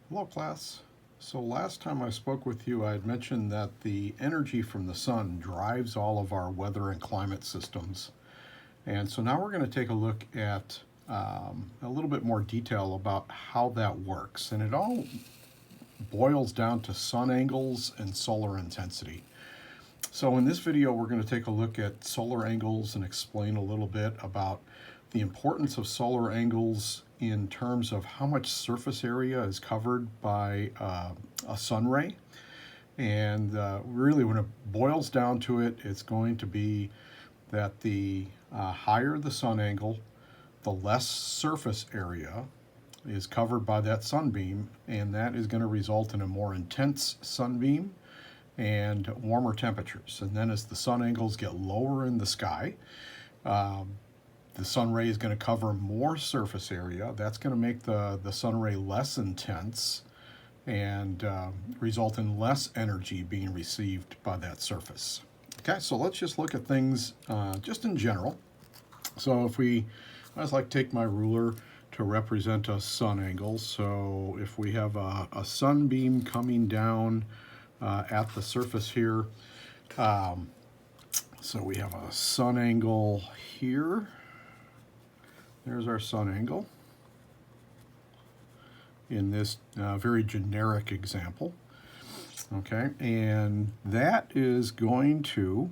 Hello class. So last time I spoke with you I had mentioned that the energy from the sun drives all of our weather and climate systems. And so now we're going to take a look at a little bit more detail about how that works. And it all boils down to sun angles and solar intensity. So in this video we're going to take a look at solar angles and explain a little bit about the importance of solar angles in terms of how much surface area is covered by a sun ray. And really when it boils down to it, it's going to be that the higher the sun angle, the less surface area is covered by that sunbeam, and that is going to result in a more intense sunbeam and warmer temperatures. And then as the sun angles get lower in the sky, the sun ray is going to cover more surface area. That's going to make the sun ray less intense and result in less energy being received by that surface. Okay, so let's just look at things just in general. So if I just like take my ruler to represent a sun angle. So if we have a sunbeam coming down at the surface here, so we have a sun angle here. There's our sun angle in this very generic example. Okay, and that is going to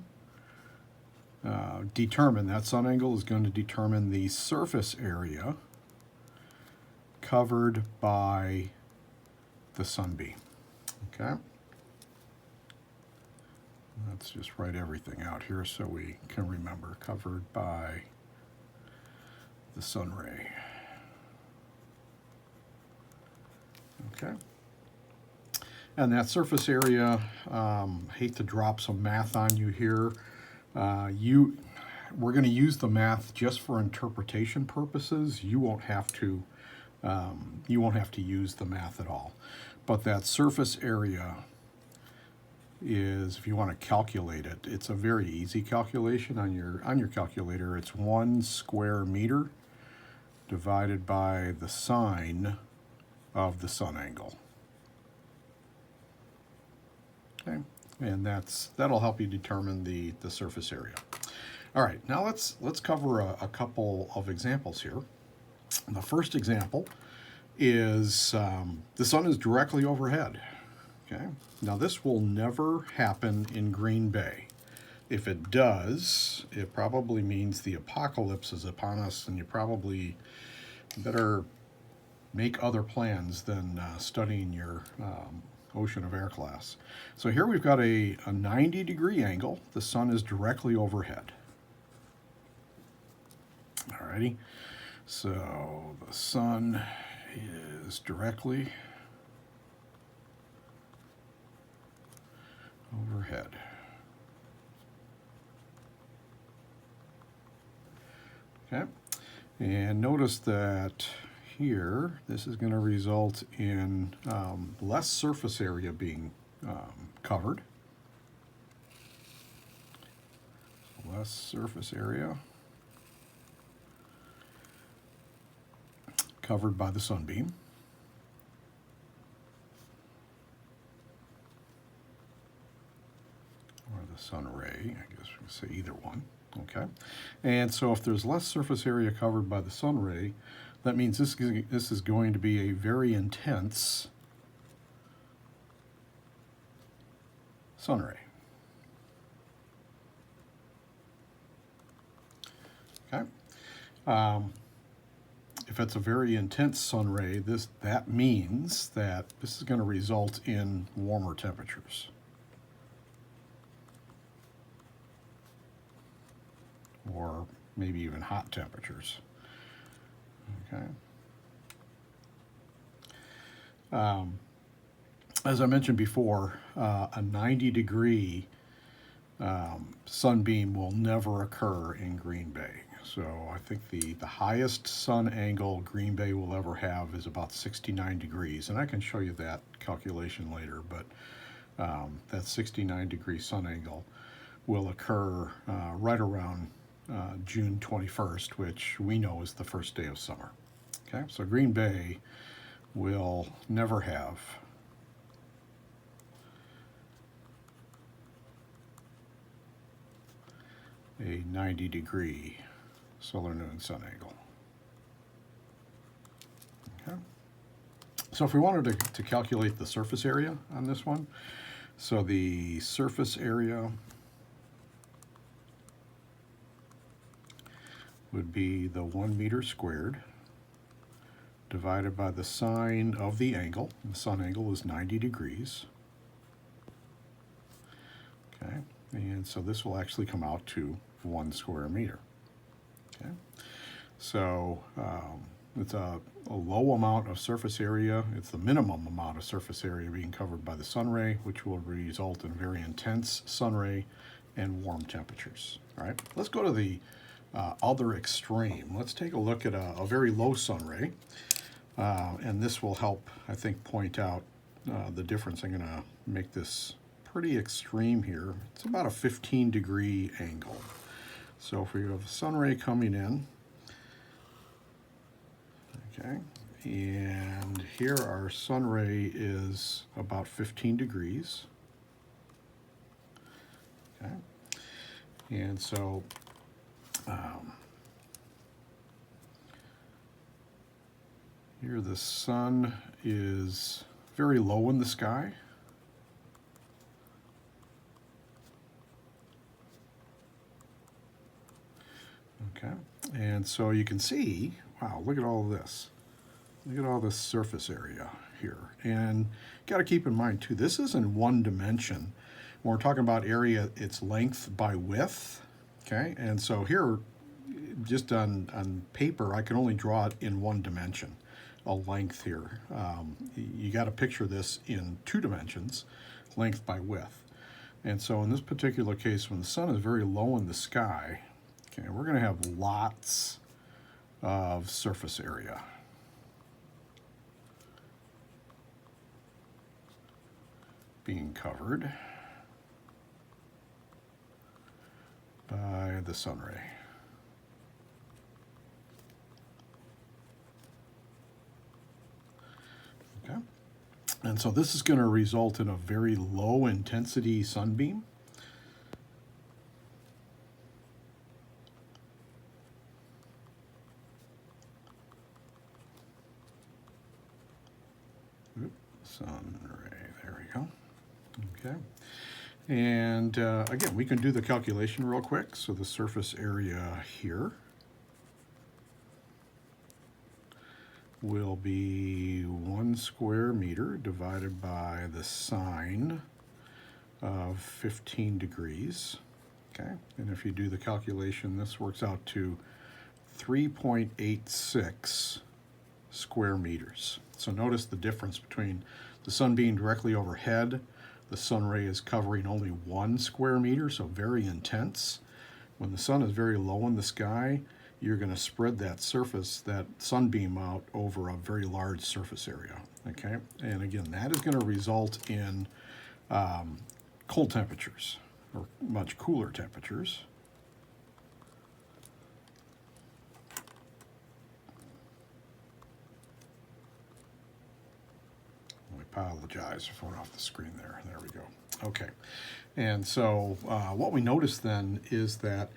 that sun angle is going to determine the surface area covered by the sunbeam. Okay, let's just write everything out here so we can remember. Covered by the sun ray. Okay. And that surface area, hate to drop some math on you here. We're going to use the math just for interpretation purposes. You won't have to use the math at all. But that surface area is, if you want to calculate it, it's a very easy calculation on your calculator. It's 1 square meter divided by the sine of the sun angle. Okay, and that'll help you determine the surface area. All right, now let's cover a couple of examples here. The first example is the sun is directly overhead. Okay, now this will never happen in Green Bay. If it does, it probably means the apocalypse is upon us, and you probably better make other plans than studying your ocean of air class. So here we've got a 90-degree angle. The sun is directly overhead. Alrighty, so the sun is directly overhead. Okay, and notice that here this is going to result in less surface area being covered. Less surface area covered by the sunbeam. Or the sun ray, I guess we can say either one. Okay, and so if there's less surface area covered by the sun ray, that means this is going to be a very intense sun ray. Okay, if it's a very intense sun ray, that means that this is going to result in warmer temperatures. Or maybe even hot temperatures. Okay. As I mentioned before, a 90-degree sunbeam will never occur in Green Bay. So I think the highest sun angle Green Bay will ever have is about 69 degrees. And I can show you that calculation later, but that 69-degree sun angle will occur right around June 21st, which we know is the first day of summer. Okay, so Green Bay will never have a 90-degree solar noon sun angle. Okay. So if we wanted to calculate the surface area on this one, so the surface area would be the 1 meter squared divided by the sine of the angle. The sun angle is 90 degrees. Okay, and so this will actually come out to 1 square meter. Okay, so it's a low amount of surface area. It's the minimum amount of surface area being covered by the sun ray, which will result in very intense sun ray and warm temperatures. All right, let's go to the other extreme. Let's take a look at a very low sun ray, and this will help, I think, point out the difference. I'm going to make this pretty extreme here. It's about a 15-degree angle. So if we have a sun ray coming in, okay, and here our sun ray is about 15 degrees. Okay, and so here the sun is very low in the sky. Okay, and so you can see, wow, look at all this. Look at all this surface area here. And got to keep in mind too, this is in one dimension. When we're talking about area, it's length by width. Okay, and so here, just on paper, I can only draw it in one dimension, a length here. You got to picture this in 2 dimensions, length by width. And so in this particular case, when the sun is very low in the sky, okay, we're going to have lots of surface area. Being covered by the sun ray. Okay, and so this is going to result in a very low intensity sunbeam. Sun ray, there we go. Okay, and again, we can do the calculation real quick. So the surface area here will be 1 square meter divided by the sine of 15 degrees. Okay, and if you do the calculation, this works out to 3.86 square meters. So notice the difference between the sun being directly overhead. The sun ray is covering only 1 square meter, so very intense. When the sun is very low in the sky, you're going to spread that surface, that sunbeam out over a very large surface area. Okay, and again, that is going to result in cold temperatures, or much cooler temperatures. Apologize for going off the screen there. There we go. Okay, and so what we notice then is that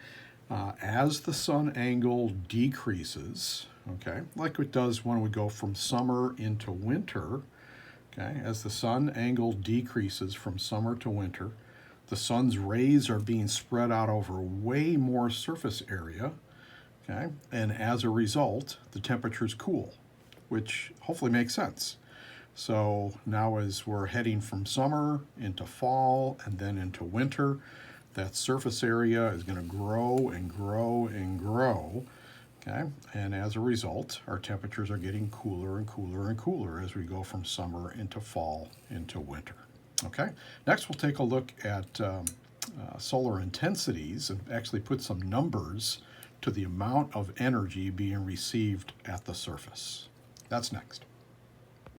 as the sun angle decreases, okay, like it does when we go from summer into winter, okay, as the sun angle decreases from summer to winter, the sun's rays are being spread out over way more surface area, okay, and as a result, the temperatures cool, which hopefully makes sense. So now as we're heading from summer into fall and then into winter, that surface area is going to grow and grow and grow, okay? And as a result, our temperatures are getting cooler and cooler and cooler as we go from summer into fall into winter, okay? Next, we'll take a look at solar intensities and actually put some numbers to the amount of energy being received at the surface. That's next.